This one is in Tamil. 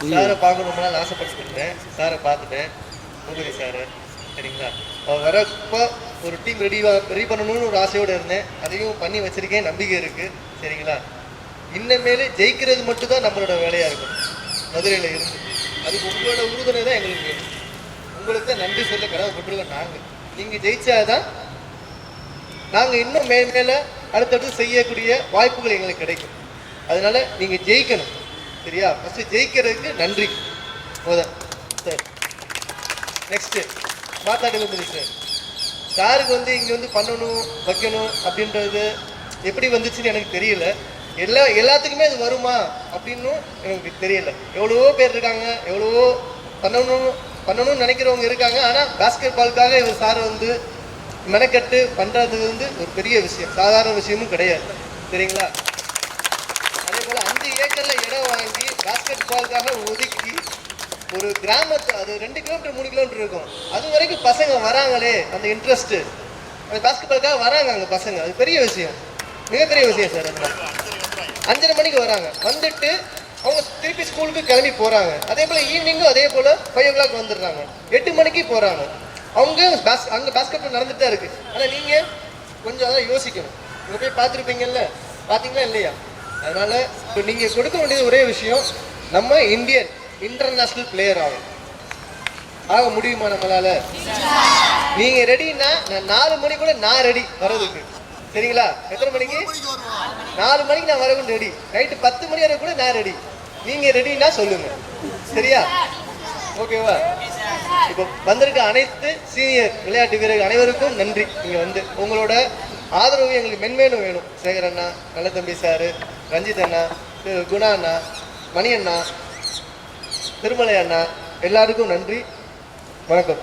சாரை பார்க்கணும்னால ஆசைப்பட்டு இருந்தேன். சாரை பார்த்துட்டேன், பூபதி சார். சரிங்களா? அவர் வரப்போ ஒரு டீம் ரெடி பண்ணணும்னு ஒரு ஆசையோடு இருந்தேன். அதையும் பண்ணி வச்சிருக்கேன், நம்பிக்கை இருக்குது. சரிங்களா? இன்னமேலே ஜெயிக்கிறது மட்டும்தான் நம்மளோட வேலையாக இருக்கும். மதுரையில் இருந்து அதுக்கு உங்களோட உறுதுணை தான் எங்களுக்கு வேணும். உங்களுக்கு தான் நன்றி சொல்ல கடமைப்பட்டுருக்கோம். நீங்கள் ஜெயிச்சாதான் நாங்கள் இன்னும் மேலே அடுத்தடுத்து செய்யக்கூடிய வாய்ப்புகள் எங்களுக்கு கிடைக்கும். அதனால நீங்கள் ஜெயிக்கணும். சரியா? ஃபஸ்ட்டு ஜெயிக்கிறதுக்கு நன்றி போதும் சார். Next மாத்தாடுங்க sir. சாருக்கு இங்கே பண்ணணும் வைக்கணும் அப்படின்றது எப்படி வந்துச்சுன்னு எனக்கு தெரியல. எல்லாத்துக்குமே அது வருமா அப்படின்னும் எனக்கு தெரியல. எவ்வளவோ பேர் இருக்காங்க, எவ்வளவோ பண்ணணும்னு நினைக்கிறவங்க இருக்காங்க. ஆனால் பாஸ்கெட் பாலுக்காக இவர் சார் மெனக்கட்டு பண்ணுறது ஒரு பெரிய விஷயம், சாதாரண விஷயமும் கிடையாது. சரிங்களா? அதே போல் 5 ஏக்கரில் இடம் வாங்கி பாஸ்கெட் பாலுக்காக ஒதுக்கி ஒரு கிராமத்து, அது 2 கிலோமீட்டர் 3 கிலோமீட்டர் இருக்கும், அது வரைக்கும் பசங்க வராங்களே, அந்த இன்ட்ரெஸ்ட்டு அந்த பாஸ்கெட் பாலுக்காக வராங்க அங்கே பசங்க. அது பெரிய விஷயம், மிகப்பெரிய விஷயம் சார். அதனால் 5:30 மணிக்கு வராங்க, வந்துட்டு அவங்க திருப்பி ஸ்கூலுக்கு கிளம்பி போகிறாங்க. அதே போல் ஈவினிங்கும் அதே போல் 5 o'clock வந்துடுறாங்க, 8 மணிக்கு போகிறாங்க. அவங்க அங்கே பாஸ்கெட் பால் நடந்துட்டு தான் இருக்குது. ஆனால் நீங்கள் கொஞ்சம் அதான் யோசிக்கணும். இங்கே போய் பார்த்துருப்பீங்கல்ல, பார்த்தீங்களா இல்லையா? அதனால் இப்போ நீங்கள் கொடுக்க வேண்டியது ஒரே விஷயம், நம்ம இன்டர்நேஷ்னல் பிளேயர் ஆக முடியுமா நம்மளால்? நீங்கள் ரெடின்னா நான் 4 மணி கூட நான் ரெடி வர்றதுக்கு. சரிங்களா? எத்தனை மணிக்கு? 4 மணிக்கு நான் வரவும் ரெடி. நைட்டு 10 மணி வரை கூட நான் ரெடி. நீங்கள் ரெடின்னா சொல்லுங்கள். சரியா? ஓகேவா? இப்போ வந்திருக்க அனைத்து சீனியர் விளையாட்டு வீரர்கள் அனைவருக்கும் நன்றி. நீங்கள் உங்களோட ஆதரவு எங்களுக்கு மென்மேலும் வேணும். சேகர் அண்ணா, நல்ல தம்பி சார், ரஞ்சித் அண்ணா, குணா அண்ணா, மணி அண்ணா, திருமலை அண்ணா, எல்லாருக்கும் நன்றி. வணக்கம்.